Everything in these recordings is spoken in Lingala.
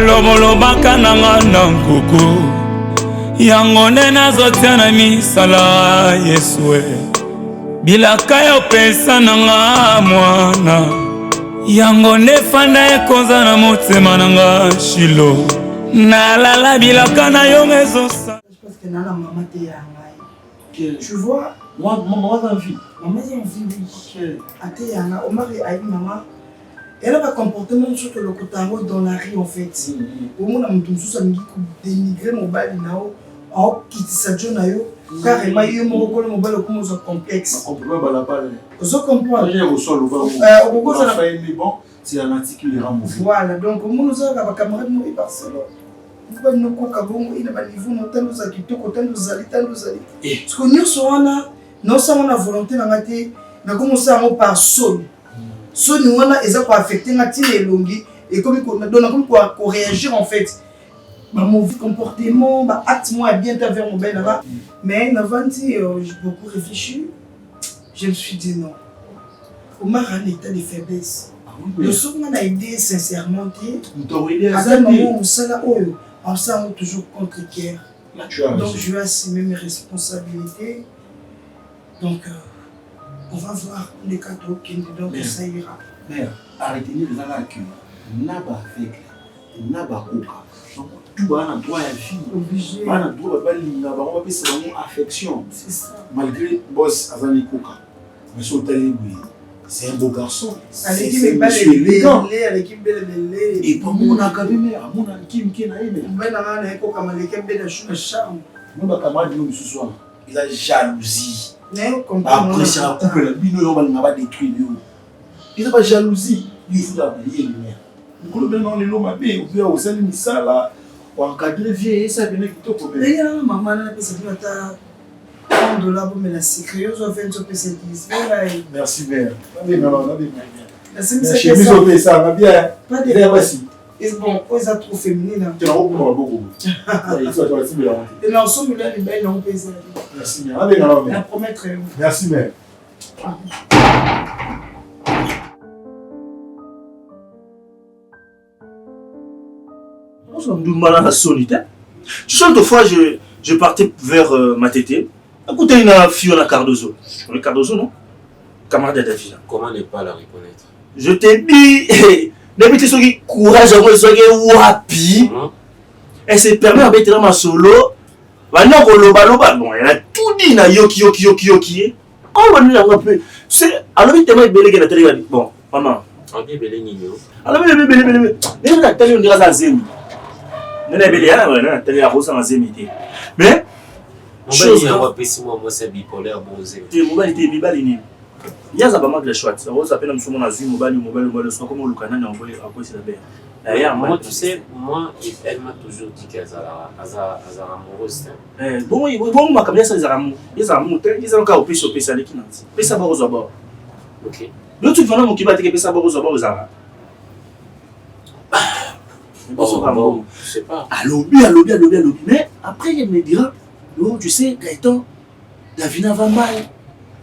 balobaka nanga na nkuku yango nde nazotia na misala Yesu bilaka yo pesa nanga mwana yango nde fanda ekonza na motema nanga Shilo nalala bilaka na yo mezosa. Parce que nana maman te ya ngai. Tu vois, maman a envie. Maman a envie oui. Ate ya na Omar et maman. Elle a pas comportement surtout le côté dans la rue en fait. Au moins on me sous ça me dit dénigrer mon bal nao. Oh quitter sa journée nayo. Carrément yo mon rôle mon bal comme un complexe. On peut pas bala pas. Vous comprenez? J'ai au sol au bas. Au bas ça fait mais bon, c'est un article il rend. Voilà, donc au moins nous avons camarade nous Barcelone. Vous nous koka bongo ina ba niveau notando za kitoko tando zali. Parce que nous sommes non seulement la volonté na ngate na commencer à par son. Son nous on a exactement affecté ngati les longi et comme on donne comme quoi réagir en fait. Bah mauvais comportement, bah acte moi bien envers mon bel là. Mais avant j'ai beaucoup réfléchi. Je me suis dit non. Omar a un état de faiblesse. Le soir on a aidé sincèrement à un moment où ça là on s'est toujours contre guerre. Donc je vais assumer mes responsabilités. Donc on va voir les cadeaux qui nous donnent, donc ça ira. Mère, arrêtez-nous de la queue. Naba avec, naba koka. Tout va dans droit à vie. Obligé. Va dans droit à linga, on va passer dans affection. C'est ça. Malgré boss Azani Koka. Mais sur le c'est un beau garçon. Avec qui me bat les avec qui me bat les et pas mon acabé mère, mon kim qui n'a aimé. Ben na na ko comme les qui me bat la charme. Mon camarade nous ce soir. Il a jalousie. Après ça coupe la bino on va détruire lui. Il a pas jalousie, il faut la payer le mère. Nous le dans les lots mabé, on peut au sein de ça là, pour encadrer vieux ça venait plutôt pour mais il y a maman là qui s'est fait $1 pour me la sécurité, je vais faire un peu cette merci mère. Merci chemise au pays ça va bien. Pas de merci. Et bon, ils ont trop féminin. Tu as beaucoup. Il faut toi bien. Et non, son million de belles non pesé. Merci mère. La promettre. Merci mère. On s'en doute mal à la solitaire. Tu sais, autrefois, je partais vers ma tétée. Écoutez, une fille à Cardozo. Tu connais Cardozo, non? Camarade de Davina. Comment ne pas la reconnaître? Je t'ai dit, depuis que tu courage, je wapi. Elle s'est permis de mettre dans ma solo. Maintenant, bon, elle a tout dit, na yoki. On va nous dire un peu. Tu sais, alors, il tellement belé que la télé. Bon, maman. On dit belé nino. Alors, belé. Mais la télé, on dirait ça, zémi. Mais la télé, à Rosa, mais. Chose moi c'est bipolaire bosé. Tu mobile était bibalini. Il y a ça pas mal de choix. Ça vous appelle sur mon azul mobile soit comme le canal envoyé à quoi c'est la belle. D'ailleurs moi tu sais moi elle m'a toujours dit qu'elle a amoureuse. Bon ma comme ça les amours. Les amours ils ont encore plus au PC avec qui non. Pesa ba aux abords. OK. Le truc vraiment qui va te pesa ba aux abords aux arabes. Bon, je sais pas. Allô. Mais après il me dira oh, tu sais, Gaëtan, Davina va mal.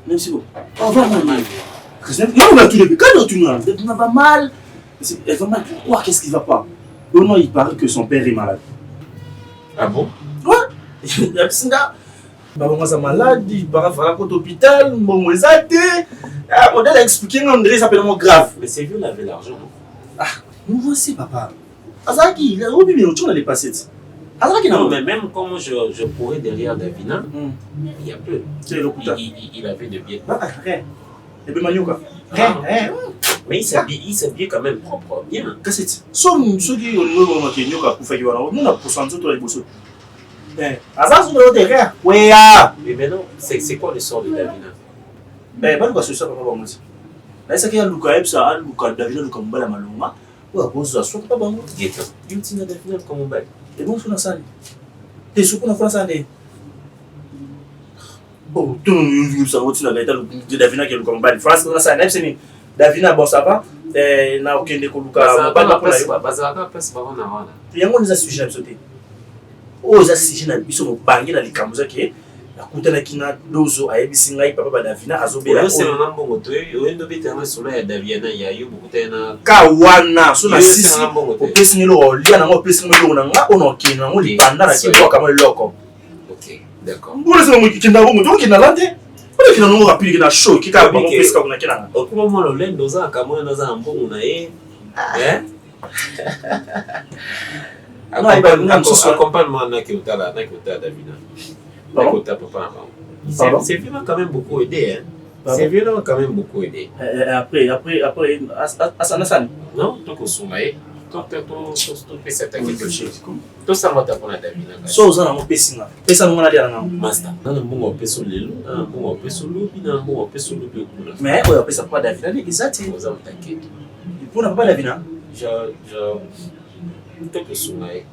Même si bon, on va mal. Non, on a tout depuis. Quand tu nous Davina va mal. Elle va mal pourquoi? Qu'est-ce qui va pas? Oh non, il paraît que son père est malade. Ah bon? Ouais. Il y a un gars. Bon, moi, c'est malade. Il va falloir à l'hôpital. Bon, moi, ça a été. Mon dad a expliqué André, ça peut être grave. Mais c'est lui, il avait l'argent, non? Ah, nous voici, papa. Azaki, il a oublié, mais on allait passer. Non, mais même comme je courais derrière Davina, il y a peu. Il avait de billets. Rien. Et bien, Manioka. Rien. Mais il s'habillait quand même propre, bien. Qu'est-ce que c'est? Somme, ceux qui ont le Manioka pour faire nous on a pourcentage de la bourse. Azaki, on a derrière. Oui, mais maintenant, c'est quoi le sort de Davina? Ben, pas de quoi ce soit, papa, moi. Là, c'est qu'il y a Luka Epsa, Luka Davina, Luka Mbala Malonga. Ou à cause de la soute, pas bon. Guetta. Il y a Davina comme un bail. Et bon, sur la salle. T'es sûr qu'on a fait la salle? Bon, tout le monde s'en va de Davina qui est le combat. France, on a ça. Davina, bon, ça va. Na aucun de Koluka. Bazaka, place, baron, il y a un sujet à sauter. Oh, ça, c'est une ambition de barrière dans les camus. nakutanaki na Dozo ayebisi ngai papa ba Davina azobela oyo sema mbongo to oyo ndo betanga solo ya Davina ya yo bukutena ka wana so na Yo sisi sema mbongo te. opesi ngelo lia nango opesi ngelo na nga ono kina ngo lipanda na kibo kama loko OK d'accord mbona sema mukikenda bongo to kina lande ona kina ngo rapide na show kika ba opesi ka kuna kina okuma molo lendo za kama na za mbongo na ye accompagne-moi na kiutala Davina. Papa. C'est vraiment quand même beaucoup aidé. C'est vraiment quand même beaucoup aidé. Après, Asana. Non, donc au sommeil, tout fait cette quelque chose. Tout ça va t'apprendre Davina. So za na mo pesinga. Pesa mo na dia na master. Na mbongo peso lelo, na mbongo peso lobi, na mbongo peso lobi kuna. Mais oyo pesa pas Davina ni exact. Oza mtaketi. Pour papa Davina. Tout que sommeil,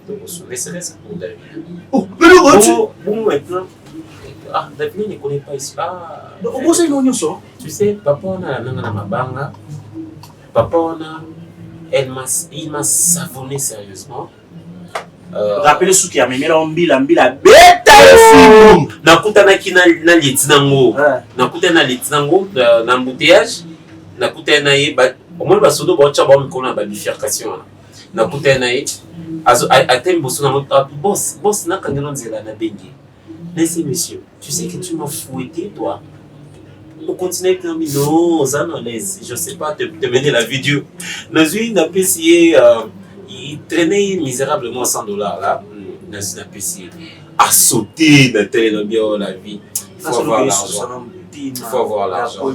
c'est ça pour Davina. Oh, mais bon maintenant. Ah, Davina ne connaît pas ici. Ah, tu sais, papa on a la mabanga. Papa on a, il m'a savonné sérieusement. Rappelez ce qui a mis là mbila beta film. Nakutana ki na litinango. Nakutana litinango na embouteillage. Nakutana ye ba au moins ba sodo ba cha ba mikona ba bifurcation. Nakutana ye atem bosso na boss na kangelo nzela na bengi. Laissez monsieur, tu sais que tu m'as fouetté toi. On continue avec un non, ça non laisse. Je sais pas te mener la vidéo. Dans une apprécié il traînait misérablement $100 là. Dans une apprécié à sauter dans tel bien la vie. Il faut avoir l'argent. Il faut avoir l'argent.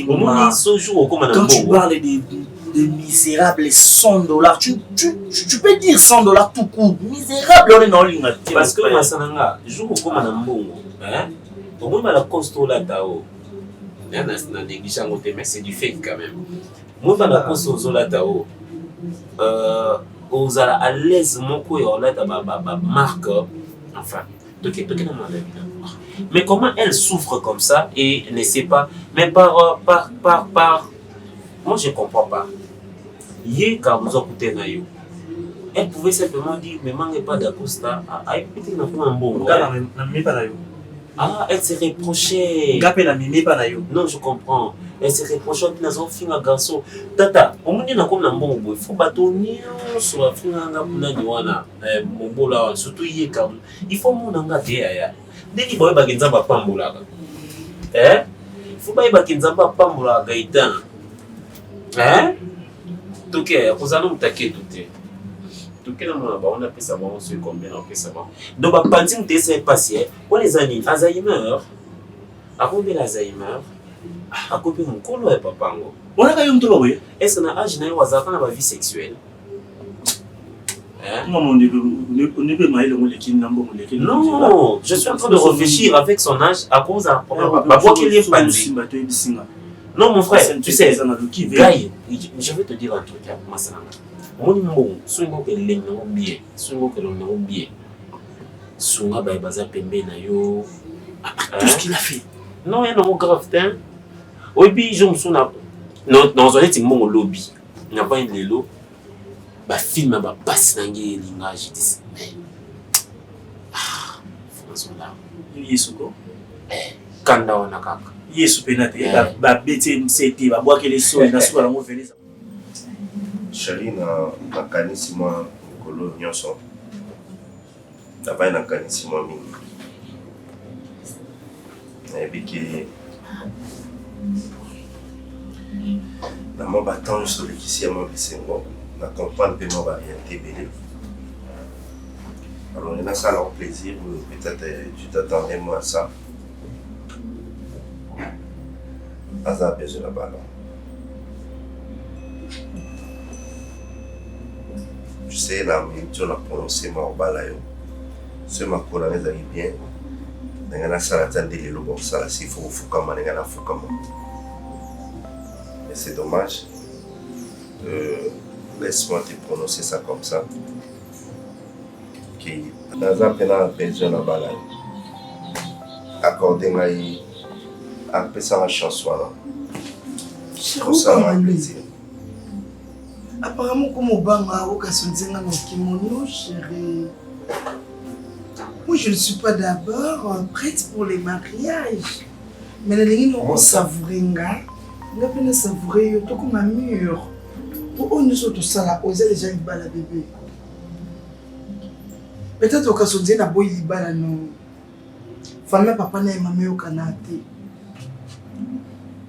Au moins ce jour comme quand tu parles de misérables $100, tu peux dire $100 tout court. Misérable, on est dans l'île. Parce que Masananga, jour comme un mbongo, hein, au moins la costo là tao. Il y en a qui négligent côté, mais c'est du fake quand même. Moi, la costo là tao, aux à l'aise, mon coup, on a ma marque, enfin, mais comment elle souffre comme ça et ne sait pas, mais par, moi je comprends pas. Hier, quand vous écoutez Nayo, elle pouvait simplement dire, mais manque pas d'Acosta, ah, elle se reprochait. Non, je comprends. Elle se reprochait que nous avons fait un garçon. Tata, au moins, il y a comme un bon boy. Il faut bâtonner sur la fin de surtout hier, il faut mon engagé. Dès qu'il va y avoir un pambola. Il faut pas y avoir un pambola gaïtan. Hein? Donc, vous allez me taquer tout. On a fait ça, on sait combien on fait ça. Donc, quand tu es passé, on les a mis Alzheimer, à combien l'Alzheimer, à combien mon colo est papa. On a eu un tour, oui. Est-ce qu'on a âge n'a pas la vie sexuelle? Non, je suis en train de réfléchir avec son âge à cause de quoi qu'il est pandé. Non, mon frère, tu sais, Gaï, je vais te dire un truc, Masana. Mon mot, swingo que les non bien, swingo que l'on non bien. Swinga by baza pembe na yo. Tout ce qu'il a fait. Non, il y a un grave temps. Oui, puis je me souviens. Non, on est mon lobby. Il n'y a pas une lélo. Bah, film, bah, passe dans les lingages. Mais. Ah, François là. Yesuko. Kanda wana kaka. Yesu penate. Bah, bêté, c'était, bah, boire que les soins, n'a soit la mauvaise. Chali na kanisi mwa kolo nyonso dabai na kanisi mwa mingi na ebiki na mwa batange solekisi ya mwa bisengo na comprendre pe mwa variété ebele. Alors on a ça en plaisir, peut-être tu t'attendais moi à ça. Aza besoin la balle. Tu sais, la minute, on a prononcé ma balayo. Ce ma colonne est bien. On a ça la tête de l'eau, ça la s'il faut foucama, on a la foucama. Mais c'est dommage. Laisse-moi te prononcer ça comme ça. Qui dans un pénal besoin la balayo. Accordez-moi un peu ça la chanson là. Comme ça, un plaisir. Apparemment, comme au banga, au cas où on a kimono, chérie. Moi, je ne suis pas d'abord prête pour les mariages. Mais les gens ont savouré. On a bien savouré. Tout comme un mur. Pourquoi nous sommes tous là? Oser déjà une balle à bébé. Peut-être que si on a beau y balle à nous. Famille papa n'a pas mis au canapé.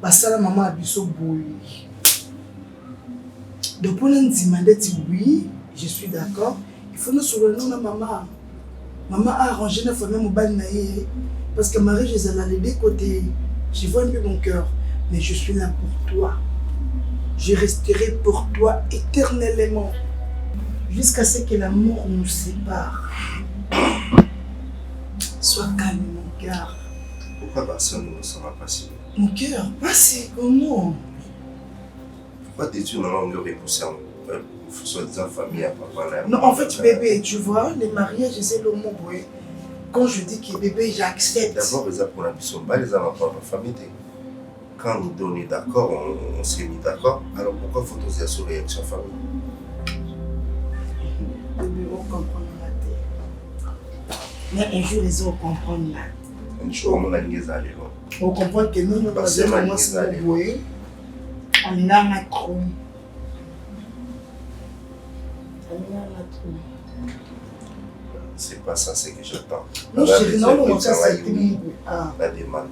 Parce que la maman a bu son boule. Donc pour nous demander oui, je suis d'accord. Il faut nous souvenir de maman. Maman a arrangé la famille mobile parce que Marie, je suis allée des côtés. Je vois un peu mon cœur, mais je suis là pour toi. Je resterai pour toi éternellement, jusqu'à ce que l'amour nous sépare. Sois calme, mon cœur. Pourquoi personne ne sera pas si? Mon cœur, passé comment? Pourquoi t'es-tu une langue repoussée en soi-disant famille à papa là? Non, en fait, bébé, tu vois, les mariages, c'est le mot. Quand je dis que bébé, j'accepte. D'abord, pour la mission, les enfants de la famille. Quand nous donnons d'accord, on s'est mis d'accord. Alors pourquoi faut-on se assurer avec sa famille? Bébé, on comprend la tête. Mais un jour, ils vont comprendre là. Un jour, on a une allée. On comprend que nous, nous allons commencer à jouer. On a un trou. C'est pas ça, c'est que j'attends. Non, chérie, non, ça c'est une... La demande.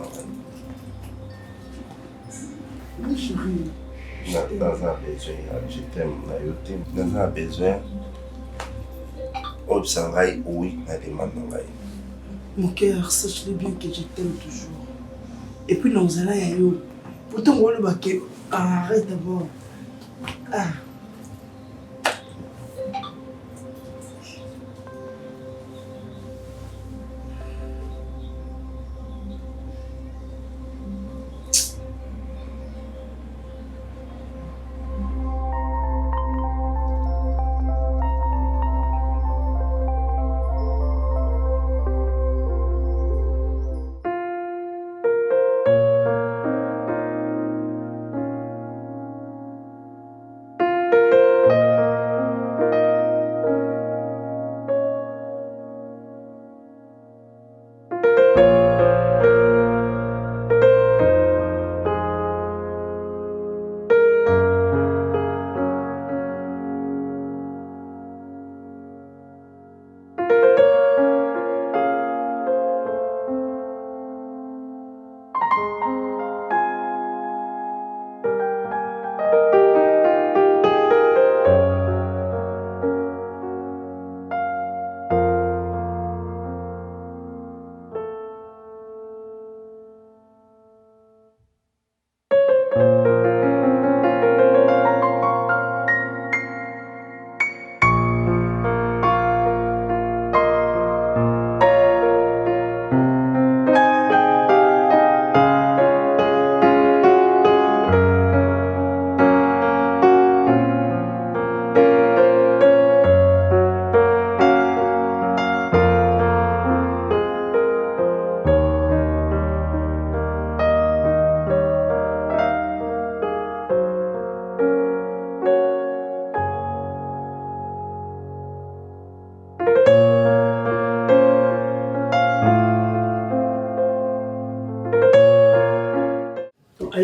Oui, chérie. Dans un besoin, je t'aime, dans un besoin, observer, oui, la demande. Mon cœur, sache-le bien que je t'aime toujours. Et puis, nous allons y aller. Pourtant, on va le arrête d'abord. Ah.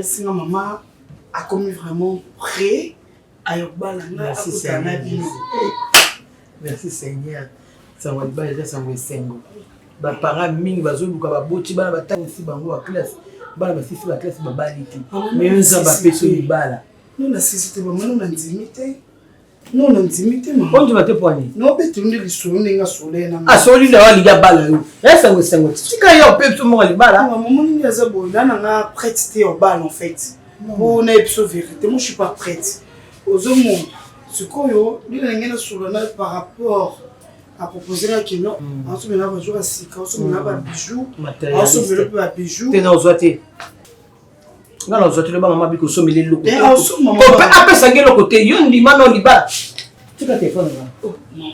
Sinon, maman a commis vraiment prêt à Yobala. Merci Seigneur. Merci Seigneur. Ça va être déjà ça va être ba parents mingi bazoluka ba boti bana batanga si bango à classe. Bana ba sisi ba classe ba baliti. Mais on ça ba peso libala. Nous na sisi te maman nous na ndimité. Nous na ndimité maman. On tu va te poigner. Non betu ndi lisolo nga solé na. Ah soli na wa liga bala yo. Esa ngo sengo. Tika yo peso mo libala. Maman ni yaza bola na nga prête te au bal en fait. Pour na episo vérité, moi je suis pas prête. Aux hommes, ce qu'on y a sur le par rapport à proposer la question, on se met là jour à 6 ans, on se met là bijoux, on se met là bijoux. T'es dans zoité. Non non zoité le maman biko so mele loko. Maman. Après ça ngelo côté yo ndima no liba. Tu ka téléphone là. Oh maman.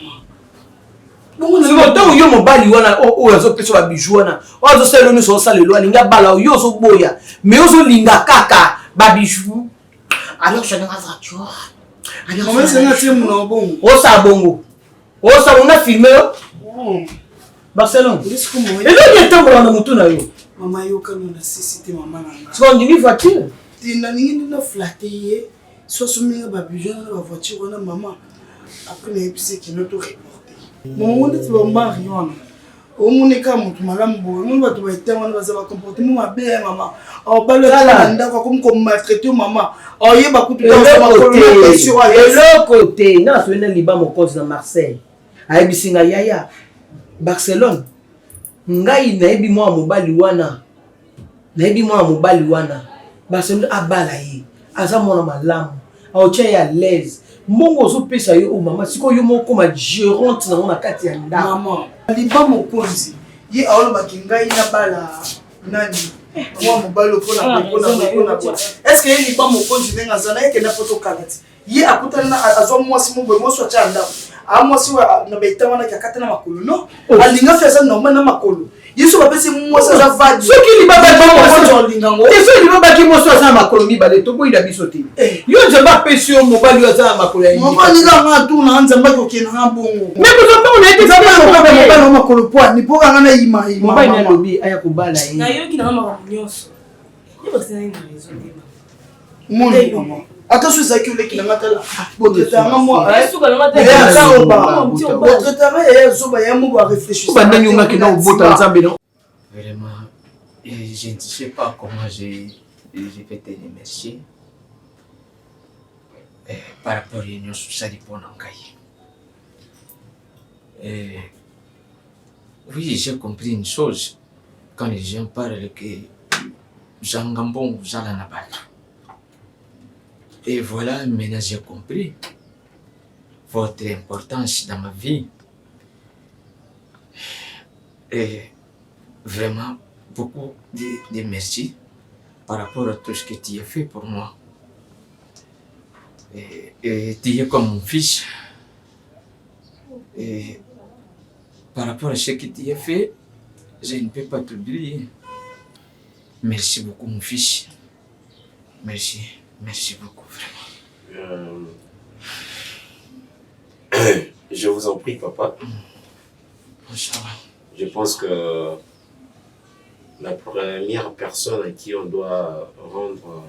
Bon c'est bon yo mobali wana o yazo peso ba bijoux wana. O yazo selo ni so sale lo alinga bala yo so boya. Mais yo so linga kaka ba bijoux. Alors je n'ai pas voiture. Maman c'est un thème non bon. O sa bongo. O sa on a filmé. Barcelone. Risque moi. Et là, il y a tant de moto na yo. Maman yo quand on a cité maman là. Tu vas en dire voiture. Tu n'as ni na flatter. Soit soumis ba bijoux na voiture na maman. Après les épices qui nous tout reporté. Mon monde tu vas marion. Au monde comme tu madame bo, monde va te mettre on va se comportement ma belle maman. Oh ba le calenda comme maltraiter maman. Oh yeba kutu dans le côté. Non, tu es liba mon cause dans Marseille. Ayebisinga yaya. Barcelone. Ngai nayebi mwa mobali wana. Nayebi mwa mobali wana. Barcelone abala ye. Aza mwana malamu. Aotia ya l'aise. Mbongo zo pesa yo o mama siko yo moko ma gérante na kati ya ndako. Maman, liba mokonzi. Ye aolo bakingai na bala nani? Mwa mobali pona. Est-ce que ye liba mokonzi ndenga zana yeke na poto kalati? Ye akutana azo mwasi mobwe mwasi wa chanda. Mwasi wa na beta wana kakata na makolo no? Alinga fesa normal na makolo. Yesu bapesi mwasi za vadi. Soki liba ba mokonzi olingango. Yesu liba ba ki mwasi za makolo mi bale to boyi da bisote. Yo nzamba pesi yo mobali wa za makolo ya. Mobali nga nga tu na nzamba ko kena ha bongo. Mais ko zo na ete za mobali na makolo po ni po nga na ima. Mobali na lobi aya kubala yi. Na yo ki na mama nyonso. Yo ba sena ngi rezo ndima. Moni mama. Attention ça qui le qui n'amatala. Bon traitement moi. Suka na mata. Bon traitement et zoba ya mo ba réfléchir. Ba ndanyo ngaki na ubota nzambe no. Vraiment, je ne sais pas comment je vais te remercier par rapport à l'union sociale pour Nankai. Oui, j'ai compris une chose quand les gens parlent que Jean Gambon, Jean Lanabal. Et voilà, maintenant j'ai compris votre importance dans ma vie. Et vraiment, beaucoup de merci par rapport à tout ce que tu as fait pour moi. Et tu es comme mon fils. Et par rapport à ce que tu as fait, je ne peux pas t'oublier. Merci beaucoup, mon fils. Merci. Merci beaucoup, vraiment. Je vous en prie, papa. Bonsoir. Je pense que la première personne à qui on doit rendre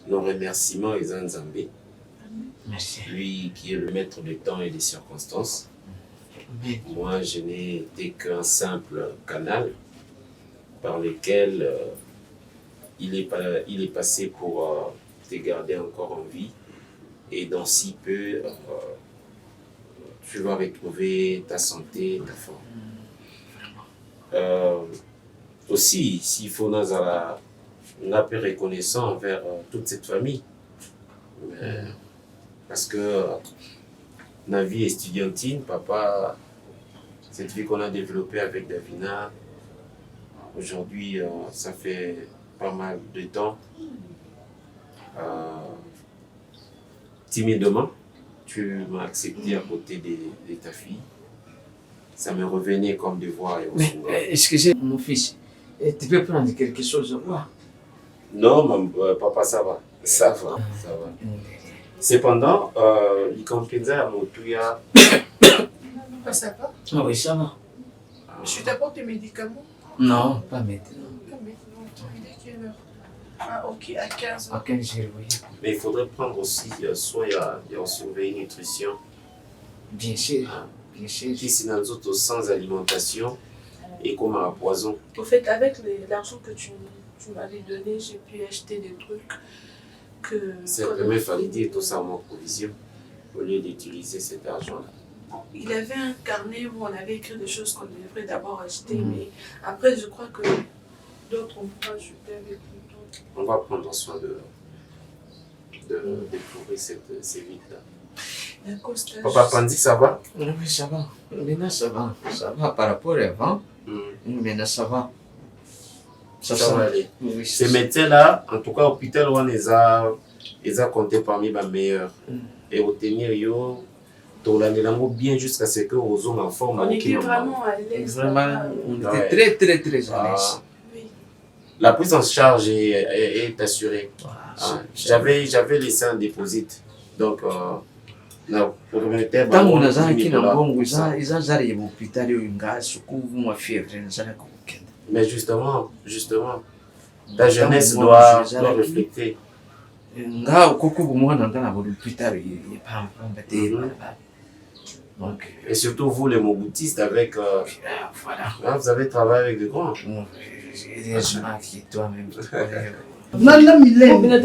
nos remerciements est Nzambé. Merci. Lui qui est le maître du temps et des circonstances. Mais... Moi, je n'ai été qu'un simple canal par lequel il est passé pour te garder encore en vie. Et dans si peu, tu vas retrouver ta santé, ta forme. Aussi, s'il faut nous un peu reconnaissant envers toute cette famille. Parce que la vie estudiantine, papa, cette vie qu'on a développée avec Davina, aujourd'hui, ça fait pas mal de temps. Timidement, tu m'as accepté à côté de ta fille. Ça me revenait comme devoir. Excusez mon fils, tu peux prendre quelque chose au revoir? Non, papa, ça va. Ça va. Cependant, il comprendrait à mon tuya. Ça va? Ah oui, ça va. Je t'apporte des médicaments? Non, pas maintenant. Pas maintenant. Il est quelle heure? Ah, ok, à 15 heures. À 15 heures, oui. Mais il faudrait prendre aussi soin et surveiller une nutrition. Bien sûr. Bien sûr. Si dans les autres sans alimentation et comme un poison. Au fait, avec l'argent que tu m'avais donné, j'ai pu acheter des trucs que... Simplement, il fallait dire tout ça en provision au lieu d'utiliser cet argent-là. Il avait un carnet où on avait écrit des choses qu'on devrait d'abord acheter, mais après, je crois que d'autres on pourra ajouter avec le temps. On va prendre soin de découvrir ces vides-là. Papa Pandi, ça va? Oui, ça va. Maintenant, ça va. Ça va par rapport à avant. Maintenant, ça va. Ça va aller. Oui, ces médecins-là, en tout cas, l'hôpital, on les a comptés parmi les meilleurs. Et au tenir, bien jusqu'à ce que aux hommes en forme. On était vraiment à l'aise. Vraiment, on était très, très, très à l'aise. La prise en charge est assurée. J'avais laissé un déposit. Donc, ntango nazalaki na mbongo eza zala ya bahôpital oyo nga suku mwa fièvre nazalaki kokende. Mais justement, ta jeunesse doit refléter. Nga okoko bomwana nga na bahôpital epamba te. Donc, et surtout vous les Mobutistes avec voilà. Vous avez travaillé avec des grands. Des gens qui toi-même. Nana Mylène.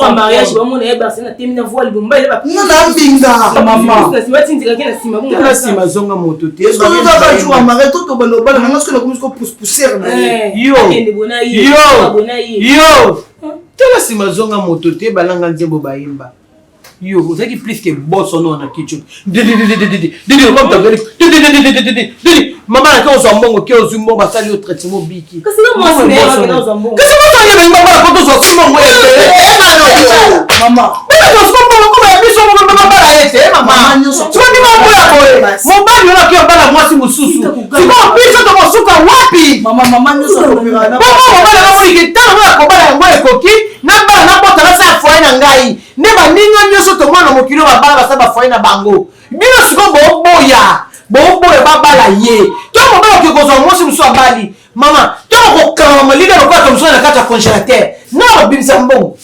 Un mariage, on est basé na temina voile bomba ile ba. Nana mbinga. Maman. Na sima tindika kena sima bomba. Na sima zonga moto te. Est-ce que nous avons joué à mariage tout au bano bana parce que nous commençons pousse pousser na. Yo. Yo. Tala sima zonga moto te balanga nzembo baimba. Yo, vous savez plus que boss on a kitchen. Comme ta vérité. Maman a quand on s'en monte que on monte basali au traitement biki. Qu'est-ce que moi c'est là que on s'en monte. Qu'est-ce que ça y est maman quand on s'en monte moi. Maman. Mais on s'en monte comme ya biso mo maman la ete maman. Tu vas dire moi boy. Mon bali on a qui bala moi si mususu. Tu vas biso to mosuka wapi? Maman nous sommes opéra na. Maman la moi ki tala na ko bala moi ekoki na bala na bota na sa foyer na ngai. Ne baninga nyoso to mwana mokilo babala basaba foyer na bango. Bino siko boya. Boya babala ye. To mobala ke kozo mo si musu abali. Mama, to ko kama liga ko ka musu na kata congélateur. Na bimisa mbongo.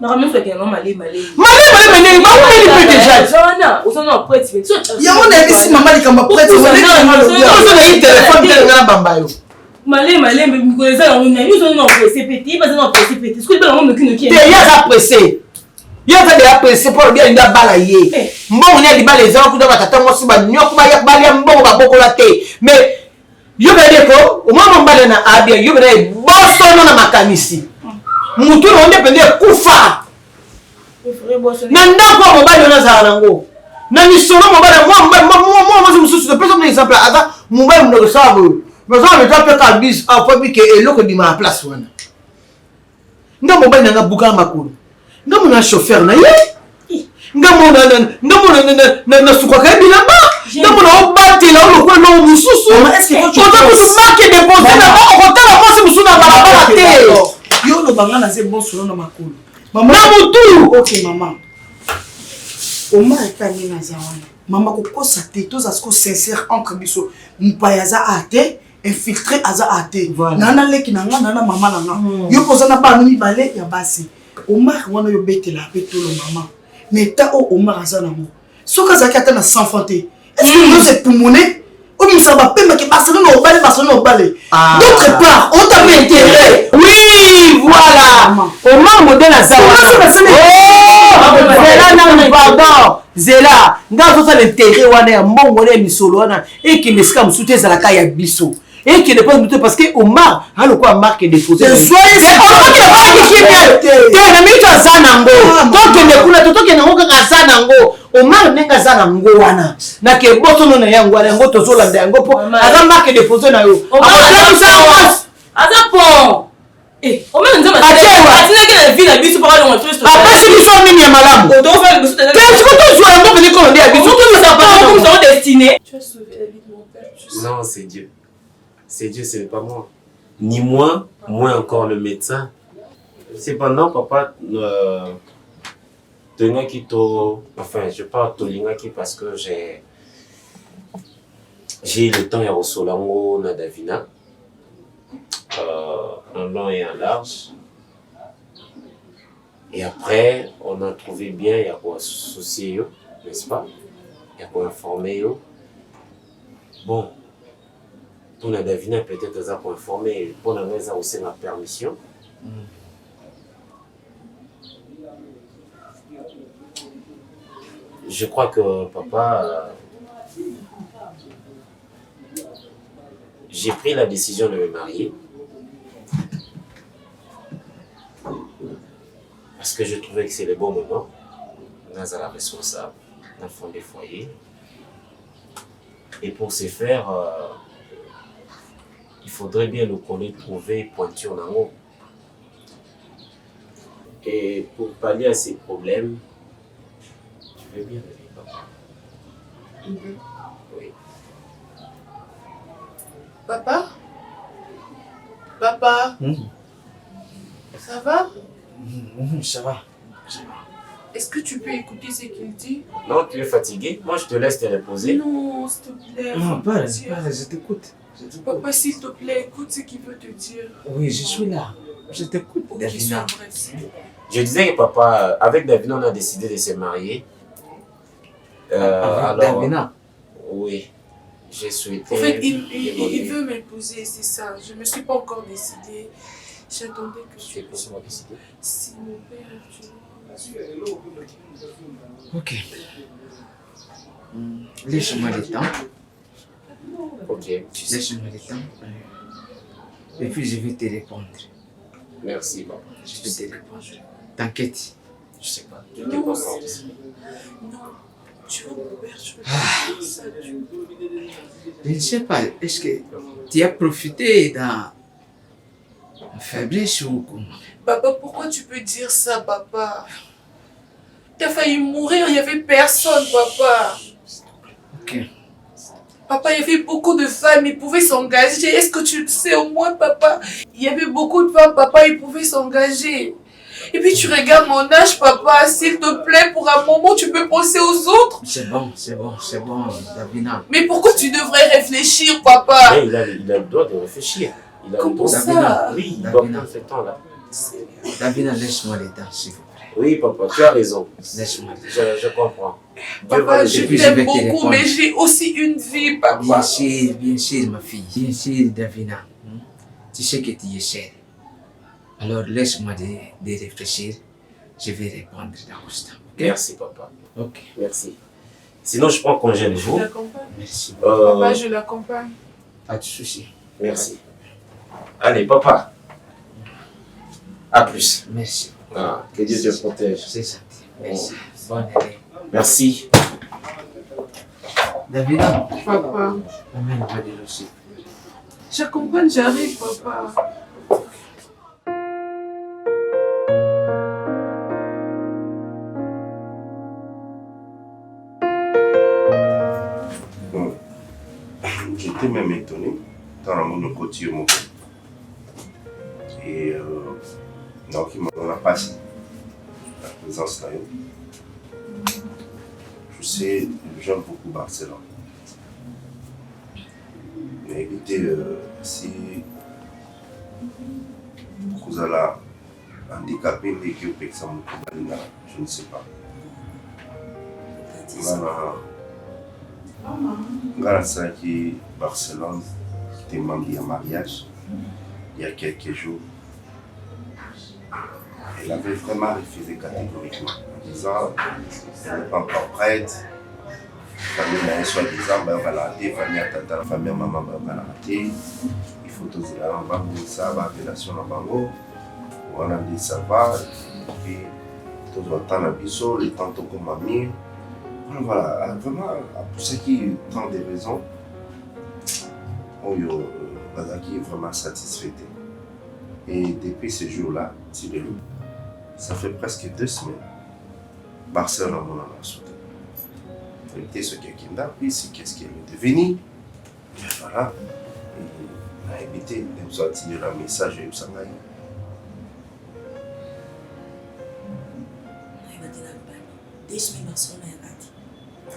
Na ramène fait que non malé. Ba ko ni déjà. Zona, osona prêtre. Ya on a dit maman likamba prêtre. On a eu téléphone de ngana bambayo. Malé mais ko eza on a nous on pressé pété, pas on pressé pété. Ce que ben on me qui. Te ya za pressé. Yo fa de pressé pour bien nda bala ye. Mbongo ne di bala ezako kuda batata mosi ba nyoko ba ya bala mbongo ba bokola te. Mais yo ba deko, o mama mbala na abia yo ba bosono na makanisi. Mutu no ndepende kufa. Na ndako mobali na za nango. Na misolo mobali moi mususu de personne exemple ada mobali mno sabo. Mais on le tape ka bis a fois bi ke eloko di ma place wana. Nga mobali na buka makulu. Nga mona chauffeur na ye. Nga mona na suka ka bilamba. Nga mona obati la lo ko no mususu. Est-ce que tu peux marquer des postes na ba ko tala ko si mususu na ba te. Yo no banga na se bon solo na makulu. Maman mutu. OK maman. Oma ekani na zawana. Maman ko kosa te to za sko sincère entre biso. Mpayaza ate infiltré aza ate. Nana leki na nga nana mama na nga. Yo poza na ba mi balé ya basi. Omar wana yo betela petolo maman. Mais ta o Omar aza na mo. Soka zaki ata na sans fanté. Est-ce que nous c'est pulmoné? Ou nous ça va pema que Barcelone au balé. D'autre part, on t'a mis intérêt. Oui, voilà. Omar modèle aza. Zela na pardon. Zela, ngazo ça l'intérêt wana ya mbongo na misolo wana et qui mesika musute za la kaya biso. Et qui ne peut pas parce que Omar a le quoi marque des photos. C'est soyez qui na mito azanango. Donc ne kula toto ke nango ka azanango. Omar nenga azanango wana. Na ke boto no na yango wana yango tozo landa yango po. Aza marque des photos na yo. Azapo. Omar nzama. Atina ke na vie na biso para le montrer. Après si biso mini ya malamu. On doit faire biso. Qu'est-ce que tu joues yango venir comme dia biso tout ça pas comme ça destiné. Tu as sauvé la vie de mon père. Non, c'est Dieu. C'est Dieu, ce n'est pas moi. Ni moi, moins encore le médecin. Cependant, papa, enfin, je parle de parce que j'ai eu le temps à Rosolango, Nadavina, en long et en large. Et après, on a trouvé bien, il y a quoi associer, n'est-ce pas? Il y a quoi informer. Bon. Pour la Davina, peut-être ça pour informer, pour la raison aussi ma permission. Je crois que papa, j'ai pris la décision de me marier parce que je trouvais que c'est le bon moment. Dans la responsable, dans le fond des foyers. Et pour ce faire, il faudrait bien le connaître, trouver pointure en haut. Et pour pallier à ces problèmes, tu veux bien venir, papa? Oui. Papa? Papa? Ça va? Ça va. Est-ce que tu peux écouter ce qu'il dit? Non, tu es fatigué. Moi, je te laisse te reposer. Non, s'il te plaît. Non, parle, dire. parle, je t'écoute. Papa, s'il te plaît, écoute ce qu'il veut te dire. Oui, je suis là. Je t'écoute, Ok, Davina. sois bref, s'il te plaît. Je disais que papa, avec Davina, on a décidé de se marier. Avec alors, Davina. oui, j'ai souhaité. En fait, il veut m'épouser, c'est ça. Je ne me suis pas encore décidée. J'attendais que Tu es pour moi décider. Si mon père, Ok. Laisse-moi le temps. Ok, Laisse-moi le temps. Et puis je vais te répondre. merci papa. Je vais te répondre. T'inquiète. Je sais pas, je t'ai pas senti. non, tu vois mon père, je veux pas dire ça. Je ne sais pas, est-ce que tu as profité dans la faiblesse ou comment? Papa, pourquoi tu peux dire ça, papa? T'as failli mourir, il n'y avait personne, papa. Ok. Papa, il y avait beaucoup de femmes, ils pouvaient s'engager. Est-ce que tu le sais au moins, papa? Il y avait beaucoup de femmes, papa, ils pouvaient s'engager. Et puis tu regardes mon âge, papa, s'il te plaît, pour un moment, tu peux penser aux autres. C'est bon, Davina. Mais pourquoi tu devrais réfléchir, papa? Mais il a le droit de réfléchir. Il a le Comment droit. ça? Oui, il doit Davina. prendre ce temps-là. Davina, laisse-moi le temps, s'il vous plaît. Oui, papa, tu as raison. Laisse-moi le temps. Je comprends. Papa, je Et puis, je t'aime vais te beaucoup, répondre. mais j'ai aussi une vie, papa. Bien sûr, ma fille. Bien sûr, Davina. Tu sais que tu es seule. Alors, laisse-moi de réfléchir. Je vais répondre dans l'instant. Ok? Merci, papa. Ok. Merci. Sinon, je prends congé de Je vous. l'accompagne. Merci. Papa, je l'accompagne. Pas de souci. Merci. Allez, papa. À plus. Merci. Ah, que Dieu te protège. C'est gentil. Merci. Bonne année. Merci. Davina, Papa. amène-moi de l'eau, s'il te plaît. J'accompagne, j'arrive, papa. J'étais même étonné dans mon côté au moment. Et donc, on a passé la présence là. Je sais, j'aime beaucoup Barcelone. Mais écoutez, si vous allez handicaper l'équipe, par exemple, je ne sais pas. Grâce à qui Barcelone était membre d'un mariage il y a quelques jours, elle avait vraiment refusé catégoriquement en disant qu'elle n'est pas encore prête. La famille n'a soi-disant, elle va la rater, la famille maman va la rater. Il faut tous les gens, on va ça, la relation à Bango, on a dit ça va, et puis tout le temps à Bissau, les tantôt comme amis. Voilà, vraiment, pour ce qui est tant de raisons, Bazaki est vraiment satisfait. Et depuis ce jour-là, ça fait presque 2 semaines, Barcelone on a sauté. Il était ce quelqu'un puis c'est qu'est-ce qu'il est devenu. Et voilà, il a évité de sortir un message de Sangaï. Des semaines Barcelone.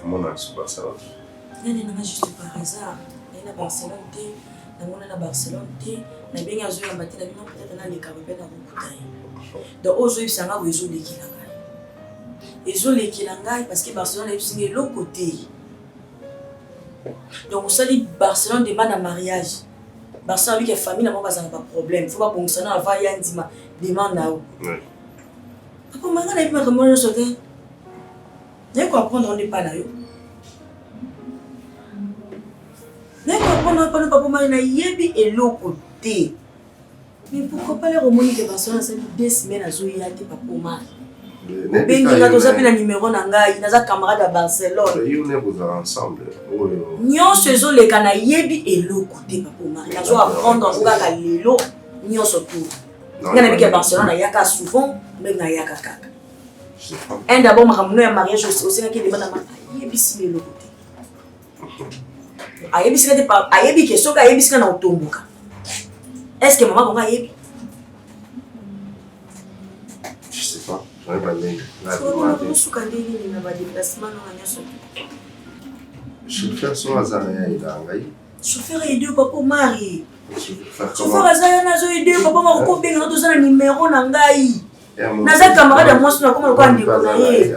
Mon nom est Barcelone. Je suis juste par hasard. Je suis à Barcelone. Je suis à Barcelone. Je suis à Barcelone. Donc aujourd'hui, c'est un peu de parce que Barcelone est de l'autre côté. Donc, vous savez, Barcelone demande un mariage. Barcelone avec la famille n'a pas de problème. Il faut pas que ça ait un demande. Comment on a pu mettre mon sauter? Je comprends, on n'est pas là. Je comprends, on est l'autre côté. Mais pourquoi pas les romani que Barcelone a 2 semaines à jouer à tes papas? Ben, tu as un numéro nangai, tu as un camarade à Barcelone. Vous êtes ensemble. Nyon se zo le kana yebi et l'autre côté papa. Tu as apprendre en gars lelo, nyon se tout. Il y a des Barcelone à Yaka souvent, mais na Yaka kaka. Un d'abord, ma mariage aussi, qui demande à ma yebisi le côté. Ayebisi le pas, ayebi que soka ayebisi na otomboka. Est-ce que maman va yebi? Je sais pas. Chauffeur so azana ya ilangai. Chauffeur aide papa mari. Chauffeur azana nazo aide papa mari ko benga to zana numéro na ngai. Naza camarade ya mwasi na koma ko ndiko na ye.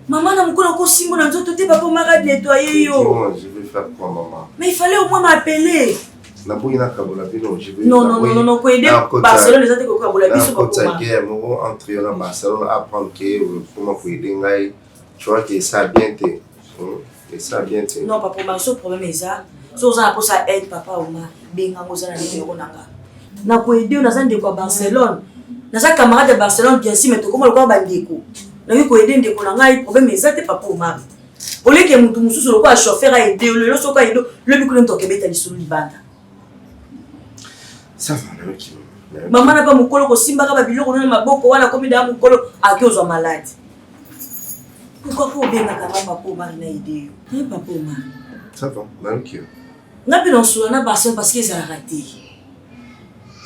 Maman na mukolo ko simbo na nzoto te papa mari nettoyer yo. Je vais faire quoi maman? Mais il fallait au moins m'appeler. Na boina kabola bino je vais. Non, ko aider Barcelone les autres ko kabola biso papa mari. Guerre mo entre na Barcelone apprendre que comment pour aider ngai. Tu vois que ça bien te. Et ça bien te. Non papa mari, ce problème est ça. So za ko ça aide papa au mari. Benga ngozana numéro nanga. Na ko aider na zande ko Barcelone. Na za camarade de Barcelone bien sûr mais to comment le ko bandeko. Na ko aider ndeko na ngai problème est ça te papa au mari. Au lieu que mutu mususu le ko chauffeur a aider le so ko aider le bikolo ntokebeta lisulu libanda. Ça va le qui. Maman n'a pas mukolo ko simba ka babiloko na maboko wana komi da mukolo akiozwa malade. Pourquoi faut bien na papa pour mari na aider yo? Papa au mari. Ça va, le qui. Na bi nso na Barcelone parce que ça a raté.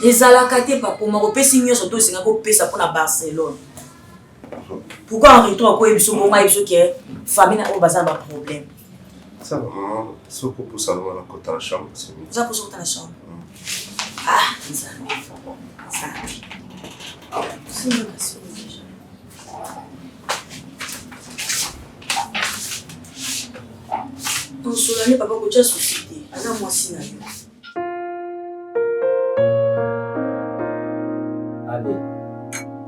Les alakate papa mari pesi nyoso to singa ko pesa pour na Barcelone. Pourquoi en retour ko ebiso mo mai biso ke famille na o bazar ba problème. Ça va maman, ce pour ça dans la côté la chambre, c'est mieux. Ça pour ça dans la chambre. Ah, ça. Ça. C'est une relation déjà. Ton solane papa ko déjà société. Ana moi si na yo. Allez.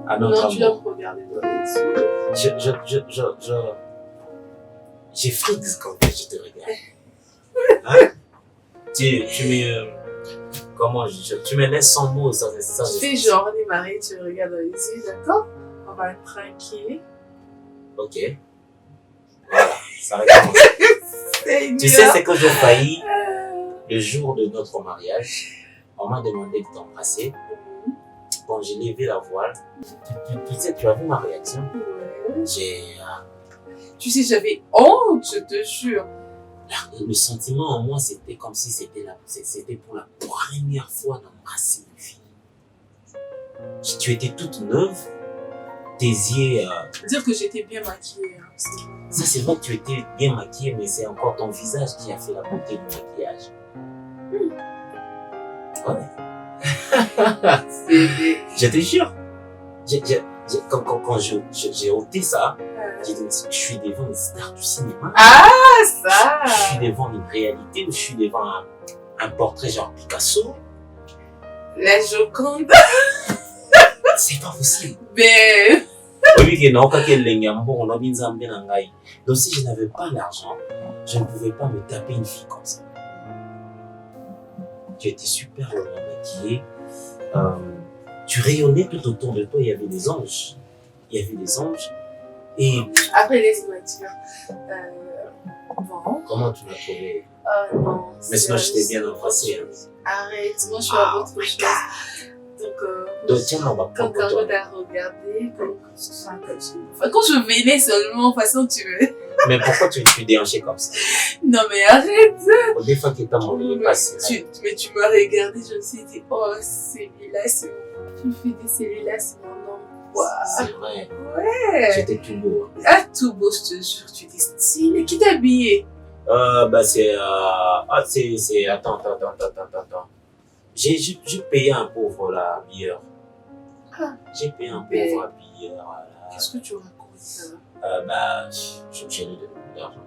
À Non, notre tu dois amour. me regarder dans les yeux. J'ai frixe quand je te regarde. Hein? Tu me... Comment tu me laisses sans mots, ça. Tu fais genre, on est mariés, tu me regardes dans les yeux, d'accord? On va être tranquille. Ok. Voilà, ça recommence. Tu sais ce que j'ai failli le jour de notre mariage. On m'a demandé de t'embrasser. Quand j'ai levé la voile, tu sais, tu as vu ma réaction? J'ai... Tu sais, j'avais honte, je te jure. Le sentiment en moi, c'était comme si c'était pour la première fois d'embrasser une fille. Tu étais toute neuve, tes yeux... Dire que j'étais bien maquillée. Hein, ça, c'est vrai que tu étais bien maquillée, mais c'est encore ton visage qui a fait la beauté du maquillage. Ouais. Je te jure. Quand j'ai ôté ça, j'ai dit, je suis devant une star du cinéma. Ah, ça! Je suis devant une réalité, je suis devant un portrait genre Picasso. La Joconde. C'est pas possible. Mais... Donc si je n'avais pas l'argent, je ne pouvais pas me taper une fille comme ça. Tu étais super maquillée. Tu rayonnais tout autour de toi, il y avait des anges. Il y avait des anges. Et... Après, laisse-moi dire. Bon. Comment tu m'as trouvé? Non. Mais sinon, je t'ai bien embrassé. Hein. Arrête, moi je suis à autre chose. Donc tiens, on va quand on t'a regardé, quand je venais seulement, de toute façon, tu veux. Mais pourquoi tu déhanchais comme ça? Non, mais arrête! Des fois que t'as mon passé. Mais tu m'as regardé, je me suis dit, oh, celui-là, c'est mon. Je me suis dit, celui-là, c'est mon homme. Wow. C'est vrai. Ouais. J'étais tout beau. Ah, tout beau, je te jure, tu es stylé. Qui t'a habillé? C'est. Attends. J'ai payé un pauvre là, habilleur. Ah. J'ai payé un pauvre habilleur. Qu'est-ce que tu racontes là? J'ai eu de l'argent.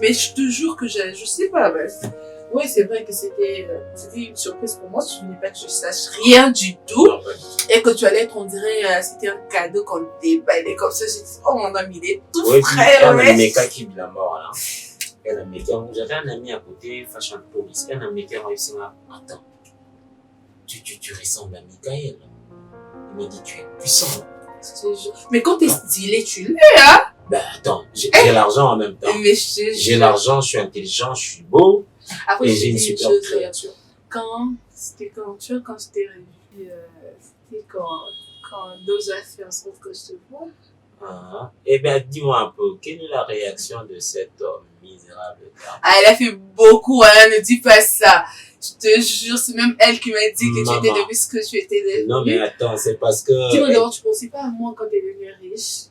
Mais je te jure que je sais pas. Oui, c'est vrai que c'était une surprise pour moi. Je ne voulais pas que je sache rien du tout. Non, et que tu allais être, on dirait, c'était un cadeau qu'on déballait comme ça. J'ai dit, oh mon ami, il est tout frais. Un mec qui vit la mort là. J'avais un ami à côté, Fashion Police. Un ami qui a réussi à... Attends, tu ressembles à Michael. Il m'a dit, tu es puissant. Mais quand t'es stylé, tu l'es, hein? Attends, j'ai l'argent en même temps. J'ai l'argent, je suis intelligent, je suis beau. Après, et j'ai une super créature. C'était quand je t'ai revu, c'était quand Doza fait en sorte que je te vois. Eh bien, dis-moi un peu, quelle est la réaction de cet homme misérable? Ah, elle a fait beaucoup, hein, ne dis pas ça. Je te jure, c'est même elle qui m'a dit que tu étais devenu ce que tu étais devenu. Non, mais attends, c'est parce que... Dis-moi d'abord, tu pensais pas à moi quand t'es devenu riche?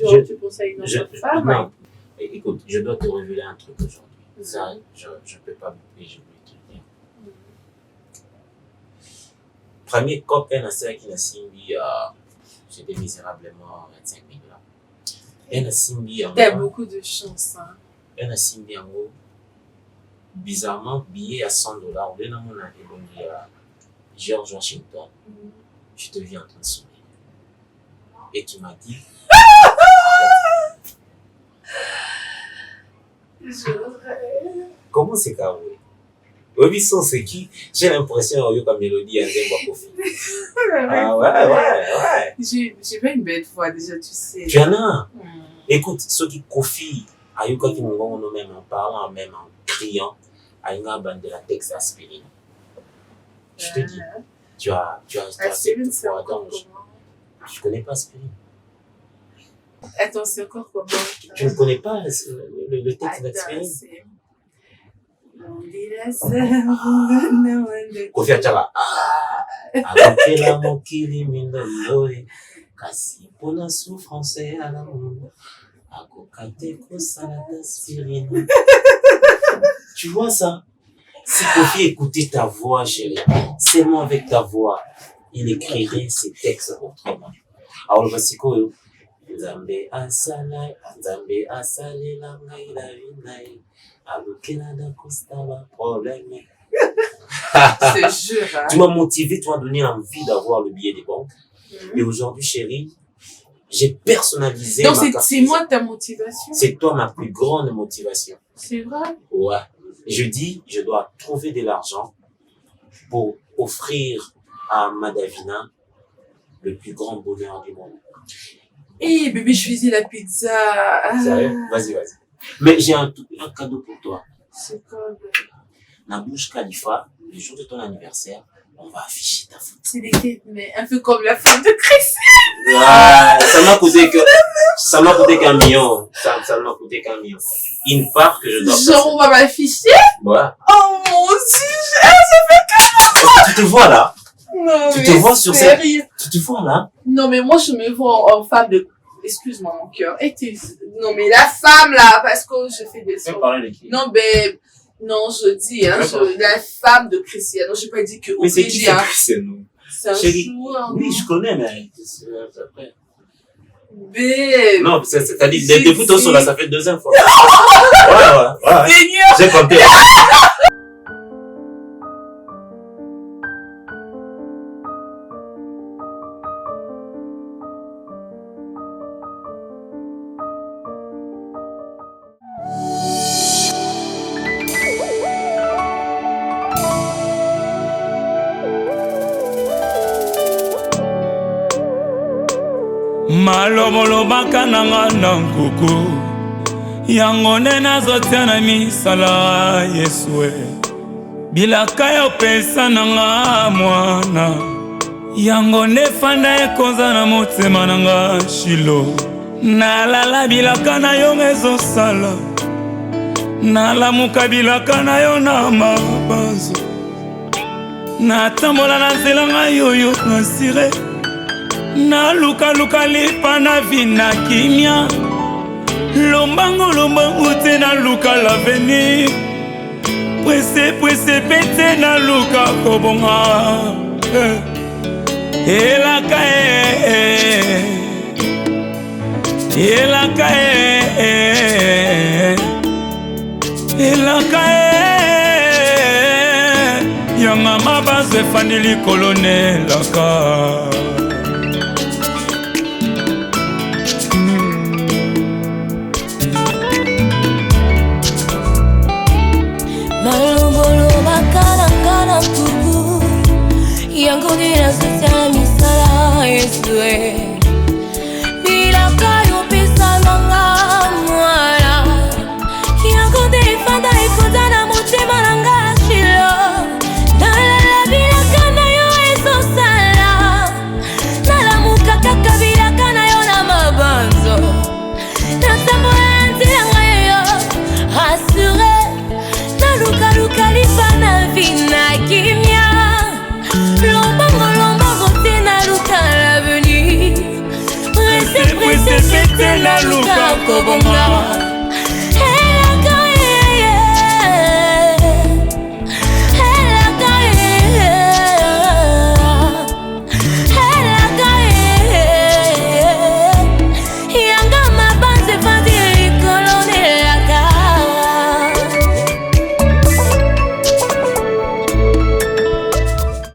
Genre, tu pensais à une autre femme? Non, écoute, je dois te révéler un truc aujourd'hui. Ça, je peux pas m'oublier, je voulais te le dire. Premier copain, qui n'a simbi, j'étais misérablement 25 000 là. Elle a simbi en T'as beaucoup de chance, hein. Elle a simbi en haut. Bizarrement, billet à $100. On est dans mon album à George Washington. Je te vis en train de sourire. Et tu m'as dit. Comment c'est carré? Oui, c'est qui? J'ai l'impression que comme mélodie, elle aime beaucoup. Ah ouais. J'ai pas une belle fois déjà, tu sais. Tu en as? Écoute, ceux qui confient à Yuka qui m'ont même en parlant, même en criant, à une bande de la Texas aspirine. Je te dis, tu as aspirine, c'est encore comment? Je connais pas aspirine. Attends, c'est encore comment? Tu ne connais pas le texte d'aspirine? Kofi Atjala. Akokela mokili mindoloe kasi pona souffrance à l'amour akokate kosala d'aspirine. Tu vois ça? Si Kofi écoutait ta voix, chérie, seulement avec ta voix, il écrirait ses textes autrement. Alors voici quoi? Nzambe asale la ngai la vinae alukela da kostala problème. C'est sûr, hein? Tu m'as motivé, tu m'as donné envie d'avoir le billet des banques. Et aujourd'hui, chérie, j'ai personnalisé. Donc c'est moi ta motivation? C'est toi ma plus grande motivation. C'est vrai? Ouais. Je dis, je dois trouver de l'argent pour offrir à Madavina le plus grand bonheur du monde. Hé, bébé, je faisais la pizza. Sérieux? Vas-y. Mais j'ai un cadeau pour toi. C'est quoi? Nabouche Khalifa, le jour de ton anniversaire, on va afficher ta photo. C'est des mais un peu comme la femme de Chrissy. Ah, ça m'a coûté qu'un million. Ça m'a coûté qu'un million. Une part que je dois passer. Genre, on va m'afficher? Ouais. Oh mon Dieu, ça fait comment? Tu te vois là? Non, tu te vois sur cette... Tu te vois là? Non, mais moi, je me vois en femme de... Excuse-moi, mon cœur. Non, mais la femme, là, parce que je fais des... Non, mais... Non, je dis, hein, la femme de Cristiano. Je n'ai pas dit que... Mais c'est qui c'est Cristiano? C'est un joueur. Oui, je connais, mais... Après... Bébé. Non, c'est-à-dire, depuis ton là, ça fait 2 fois. Ouais. Seigneur. J'ai compté. Malobaka nanga na nkuku yango nde nazotia na misala Yesue bilaka ya opesa nanga mwana yango nde fanda ekonza na motema nanga Shilo nalala bilaka na yo ezosala nalamuka bilaka na yo na mabanzo natambola na nzela ngai oyo nasire na luka lipa na vina kimia lombango te na luka l'avenir presse pete na luka kobonga elaka yanga mabazo efandi likolo nelaka yango nde nazotia na misala Yesue